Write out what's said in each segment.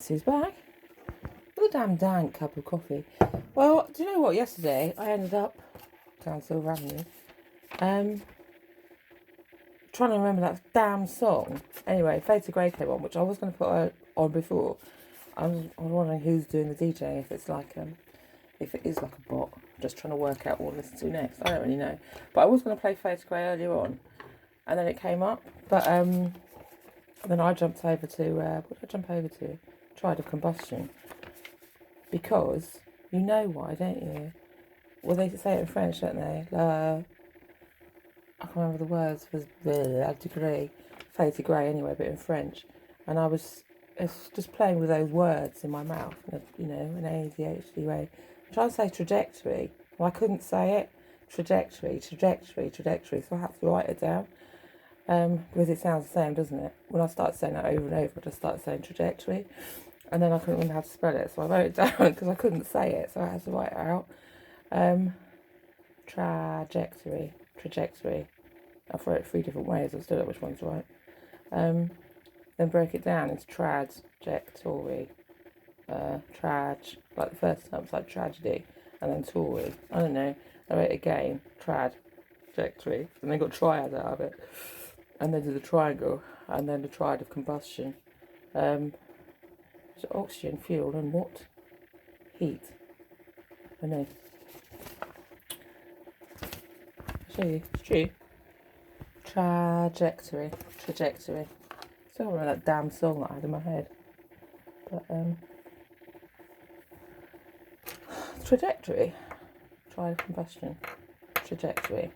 Sue's back. Oh, damn dank cup of coffee. Well, do you know what? Yesterday I ended up down Silver Avenue, trying to remember that damn song. Anyway, Fade to Grey came on, which I was going to put on before. I was wondering who's doing the DJing. If it is like a bot. Just trying to work out what to listen to next. I don't really know, but I was going to play Fade to Grey earlier on, and then it came up. But then I jumped over to what did I jump over to? Tried of Combustion. Because you know why, don't you? Well, they say it in French, don't they? I can't remember the words. Was degree, Fade to Grey anyway, but in French. And I was just playing with those words in my mouth, in an ADHD way. I'm trying to say trajectory. Well, I couldn't say it. Trajectory. So I had to write it down. Because it sounds the same, doesn't it? When I started saying that over and over, I just started saying trajectory. And then I couldn't remember how to spell it, so I wrote it down because I couldn't say it, so I had to write it out. Trajectory. I've wrote it 3 different ways, I still don't know which one's right. Then break it down into trajectory. Like the first time, it's like tragedy, and then tory. I don't know. I wrote it again, trajectory, and then got triad out of it. And then did the triangle, and then the triad of combustion. So oxygen, fuel, and what? Heat. I know. I'll show you. It's true. Trajectory. Still remember that damn song that I had in my head. But trajectory. Triad of combustion. Trajectory.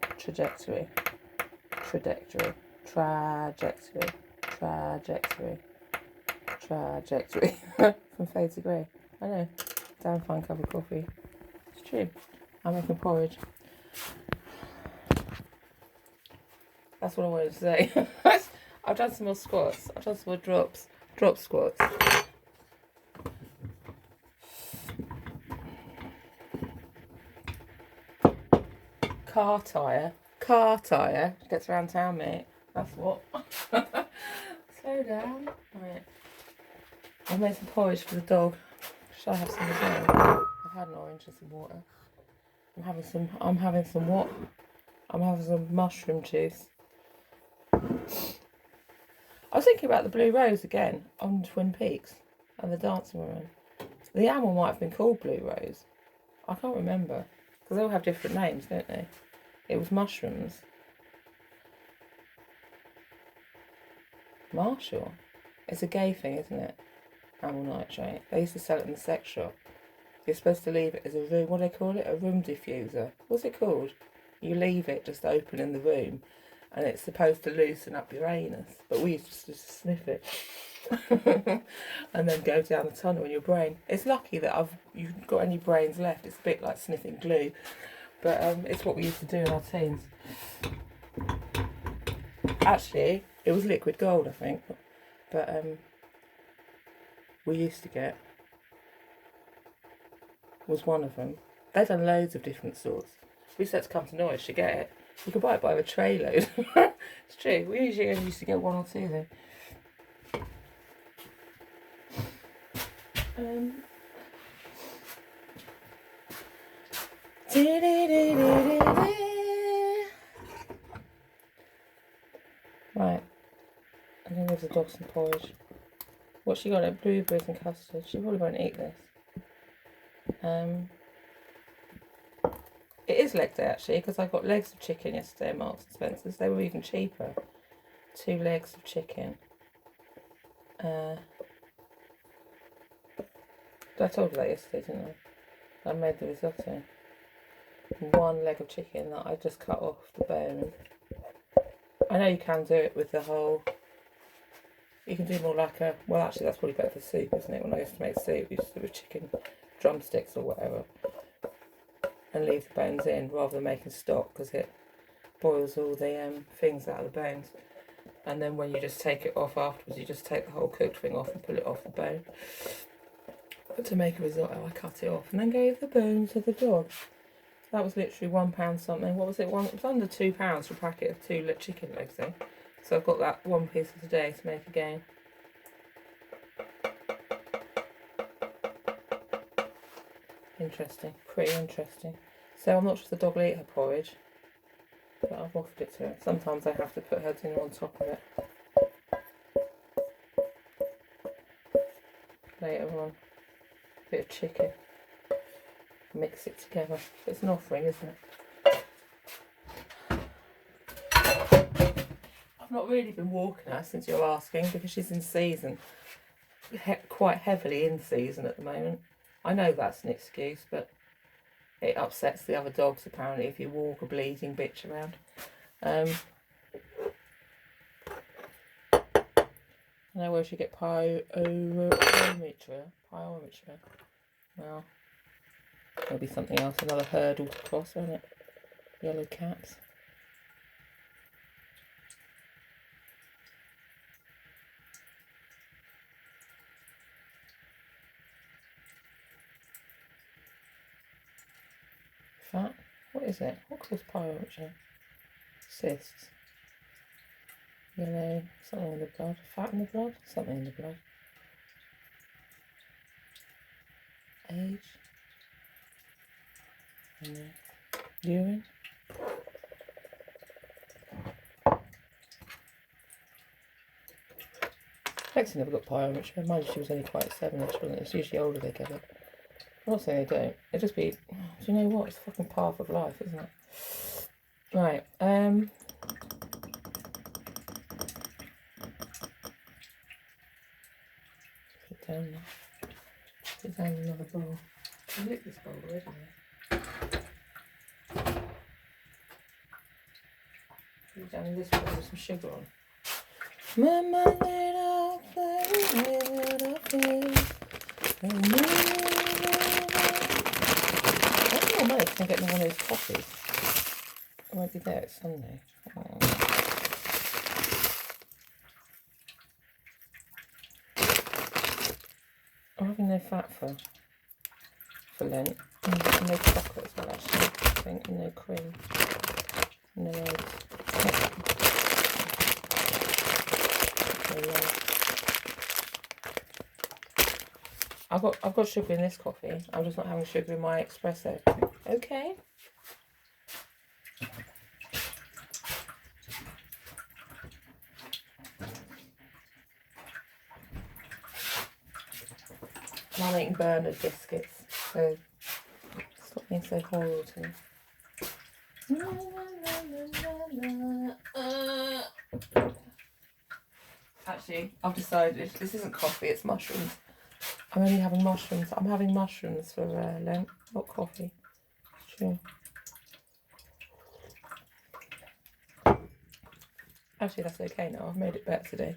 From Fade to Grey. I know. Damn fine cup of coffee. It's true. I'm making porridge. That's what I wanted to say. I've done some more squats. I've done some more drop squats. Car tyre gets around town, mate. That's what. Slow down. Right. I've made some porridge for the dog. Should I have some as well? I've had an orange and some water. I'm having some what? I'm having some mushroom juice. I was thinking about the Blue Rose again on Twin Peaks and the dancing woman. The animal might have been called Blue Rose. I can't remember. Because they all have different names, don't they? It was mushrooms. Marshall. It's a gay thing, isn't it? Amyl nitrate. They used to sell it in the sex shop. You're supposed to leave it as a room, what do they call it? A room diffuser. What's it called? You leave it just open in the room and it's supposed to loosen up your anus. But we used to just sniff it. And then go down the tunnel in your brain. It's lucky that you've got any brains left. It's a bit like sniffing glue. But it's what we used to do in our teens. Actually, it was liquid gold, I think. But we used to get was one of them. They'd done loads of different sorts. We used to come to Norwich to get it. You could buy it by the tray load. It's true. We usually only used to get 1 or 2 though. Right. I'm going to give the dog some porridge. What she got? Blueberries and custard. She probably won't eat this. It is leg day actually, because I got legs of chicken yesterday at Marks and Spencer's. They were even cheaper. 2 legs of chicken. I told you that yesterday, didn't I? I made the risotto. 1 leg of chicken that I just cut off the bone. I know you can do it with the whole. You can do more like a. Well, actually, that's probably better for soup, isn't it? When I used to make soup, we used to do with chicken drumsticks or whatever, and leave the bones in rather than making stock, because it boils all the things out of the bones. And then when you just take it off afterwards, you just take the whole cooked thing off and pull it off the bone. But to make a risotto, I cut it off and then gave the bones to the dog. That was literally £1 something. What was it? It was under £2 for a packet of 2 chicken legs in. So I've got that 1 piece of today to make again. Interesting, pretty interesting. So I'm not sure if the dog will eat her porridge, but I've offered it to her. Sometimes I have to put her dinner on top of it. Later on, a bit of chicken, mix it together. It's an offering, isn't it? I've not really been walking her since you're asking, because she's in season, quite heavily in season at the moment. I know that's an excuse, but it upsets the other dogs apparently if you walk a bleeding bitch around. I know where she get pyometria. Well, there'll be something else, another hurdle to cross, won't it? Yellow cats. Fat? What is it? What causes pyometria? Cysts. Yellow, something in the blood. Fat in the blood? Something in the blood. Age. And urine. Lexi never got pyometria. Mind you, she was only quite 7ish, wasn't it? It's usually older they get it. I'm not saying they don't. It'd just be, do you know what? It's a fucking path of life, isn't it? Right, put it down now. Put it down in another bowl. I licked this bowl already. Put it down in this bowl with some sugar on. Mama little thing. I think I might can get me one of those coffees. I won't be there, it's Sunday. Oh. I'm having no fat for Lent. And no chocolate as well, actually, I think, and no cream. No eggs. I've got sugar in this coffee. I'm just not having sugar in my espresso. Okay. I'm eating Bernard biscuits, so stop being so horrible to me. Actually, I've decided this isn't coffee, it's mushrooms. I'm only having mushrooms. I'm having mushrooms for Lent, not coffee. Sure. Actually, that's okay now. I've made it better today.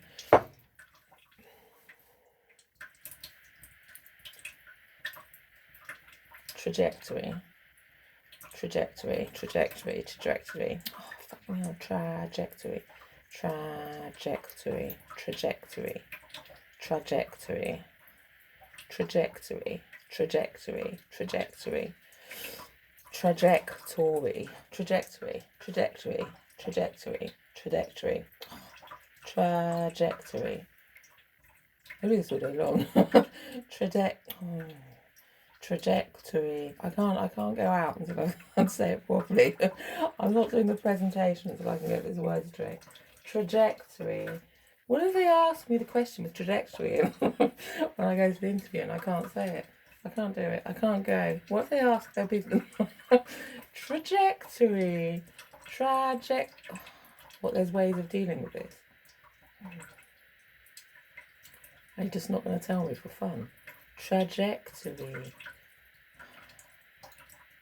Trajectory. Oh, fucking hell. Trajectory. I do this all day long. Trajectory. I can't go out until I can say it properly. I'm not doing the presentation until I can get this word straight. Trajectory. What if they ask me the question with trajectory when I go to the interview and I can't say it? I can't do it. I can't go. What if they ask their people? Trajectory. What, there's ways of dealing with this? Are you just not going to tell me for fun? Trajectory.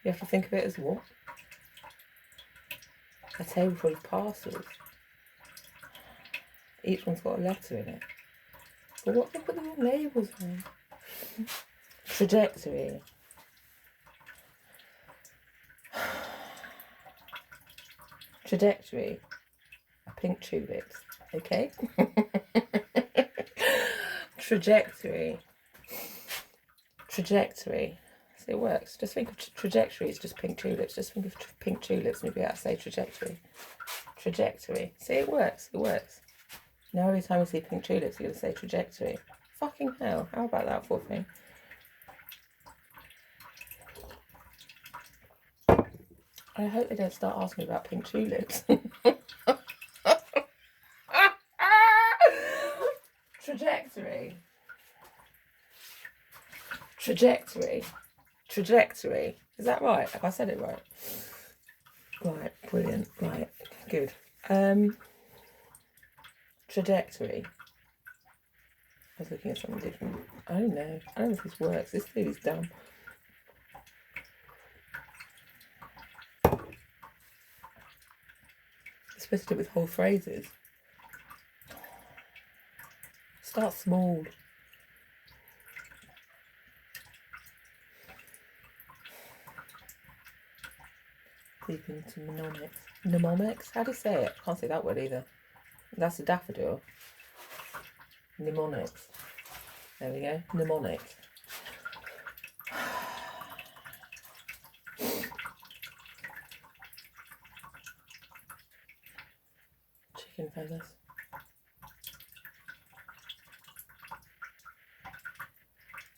You have to think of it as what? A table full of parcels. Each one's got a letter in it. But what if they put the wrong labels on? Trajectory. Trajectory. Pink tulips. Okay? Trajectory. So it works. Just think of trajectory as just pink tulips. Just think of pink tulips and you'll be able to say trajectory. See, it works. Now every time you see pink tulips, you're going to say trajectory. Fucking hell. How about that for a thing? I hope they don't start asking me about pink tulips. Trajectory. Is that right? Have I said it right? Right, brilliant. Right, good. Trajectory. I was looking at something different. I don't know. I don't know if this works. This thing is dumb. It's supposed to do it with whole phrases. Start small. Deep into mnemonics. Mnemonics? How do you say it? I can't say that word either. That's a daffodil. Mnemonics. There we go. Mnemonics. Chicken feathers.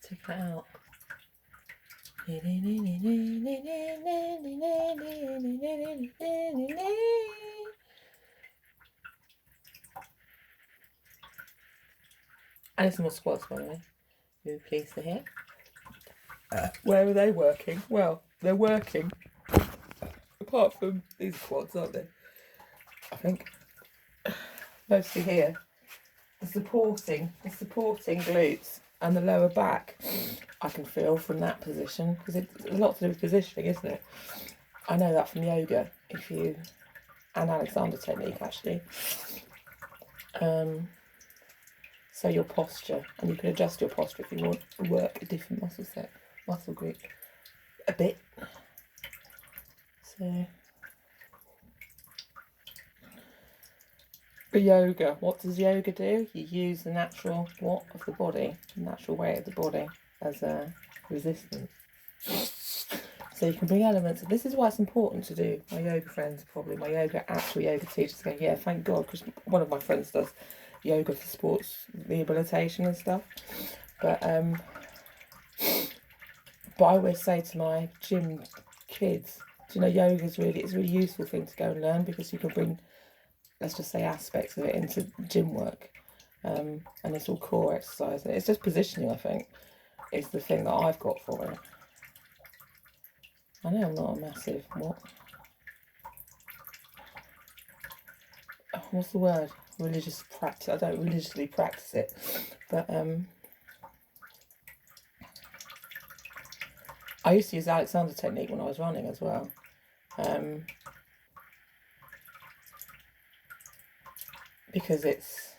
Take that out. And some more squats, by the way. You're pleased to hear. Where are they working? Well, they're working. Apart from these quads, aren't they? I think mostly here. The supporting glutes and the lower back. I can feel from that position because it's a lot to do with positioning, isn't it? I know that from yoga. And Alexander technique actually. So your posture, and you can adjust your posture if you want to work a different muscle group a bit. So, for yoga, what does yoga do? You use the natural of the body, the natural weight of the body as a resistance. So you can bring elements. This is why it's important to do. My yoga friends, probably my actual yoga teachers, go, yeah, thank God, because one of my friends does yoga for sports rehabilitation and stuff. But I always say to my gym kids, do you know, yoga's it's a really useful thing to go and learn because you can bring, let's just say, aspects of it into gym work. And it's all core exercise. And it's just positioning, I think, is the thing that I've got for it. I know I'm not a massive, what's the word? Religious practice. I don't religiously practice it. But I used to use Alexander technique when I was running as well. Because it's,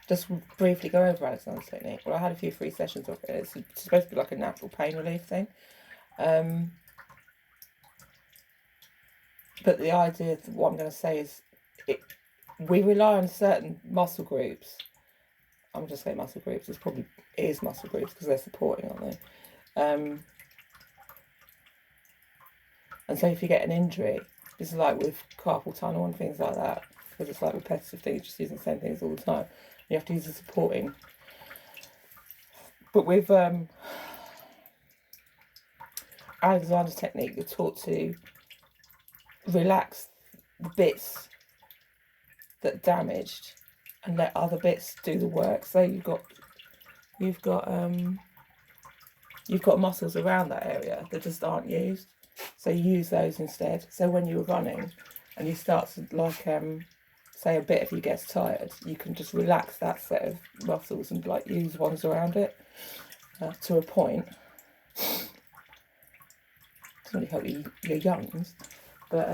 just briefly go over Alexander's technique. Well, I had a few free sessions of it. It's supposed to be like a natural pain relief thing. But the idea of what I'm going to say is we rely on certain muscle groups. I'm just saying muscle groups. It is muscle groups because they're supporting, aren't they? And so if you get an injury, this is like with carpal tunnel and things like that, because it's like repetitive things, just using the same things all the time. You have to use the supporting. But with Alexander's technique, you're taught to relax the bits that are damaged and let other bits do the work. So you've got muscles around that area that just aren't used. So you use those instead. So when you're running and you start to say a bit of you gets tired, you can just relax that set of muscles and like use ones around it to a point. Doesn't really help your youngs, but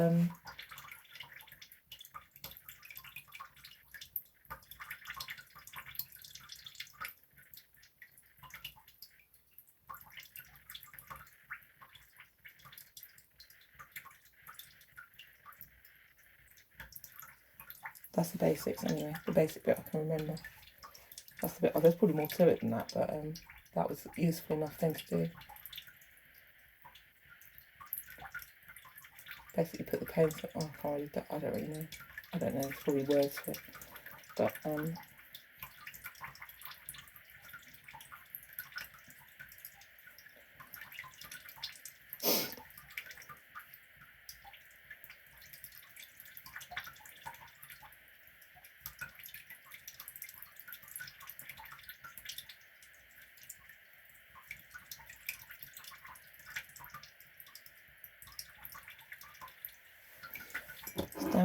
that's the basics anyway. The basic bit I can remember. That's the bit. Oh, there's probably more to it than that, but that was a useful enough thing to do. Basically, put the pain. Oh, I don't really know. I don't know. There's probably words for it, but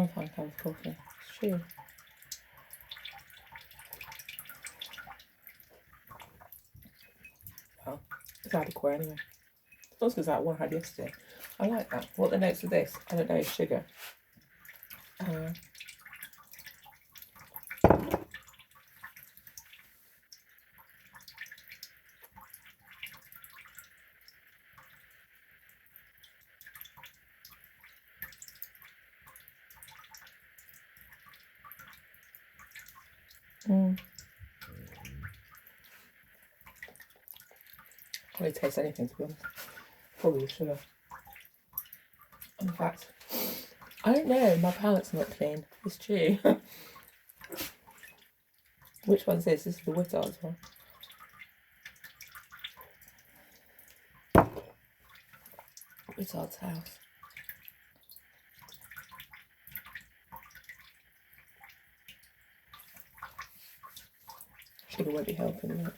can find a cup of coffee. It's true. Well, it's adequate anyway. It's also because that one I had yesterday. I like that. What the notes of this? I don't know, sugar. Can't really taste anything, to be honest. Probably the sugar. In fact, I don't know, my palate's not clean. It's true. Which one's this? This is the Wittard's one. Wittard's house. Sugar won't be helping that.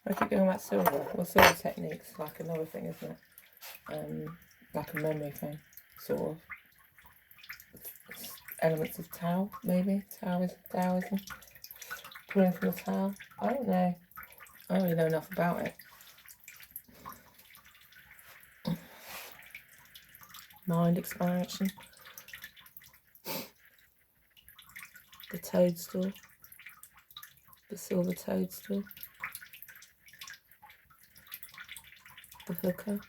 I keep going about silver. Well, silver technique's like another thing, isn't it? Like a memory thing, sort of. Elements of Tao, maybe. Taoism. Pulling from the Tao. I don't know. I don't really know enough about it. Mind expansion. The toadstool. The silver toadstool. The hooker.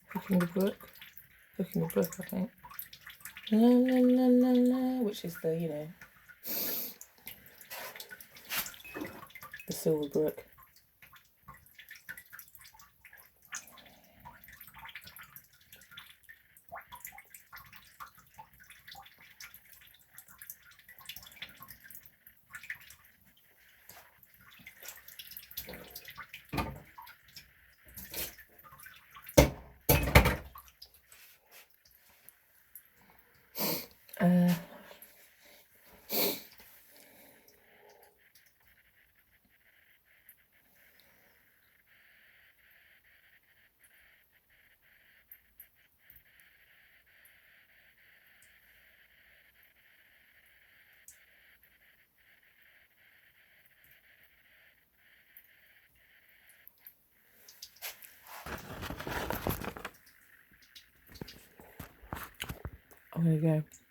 Hooking the brook. Hooking the brook, I think. La la la la la, which is the, you know, the silver brook. I'm gonna go.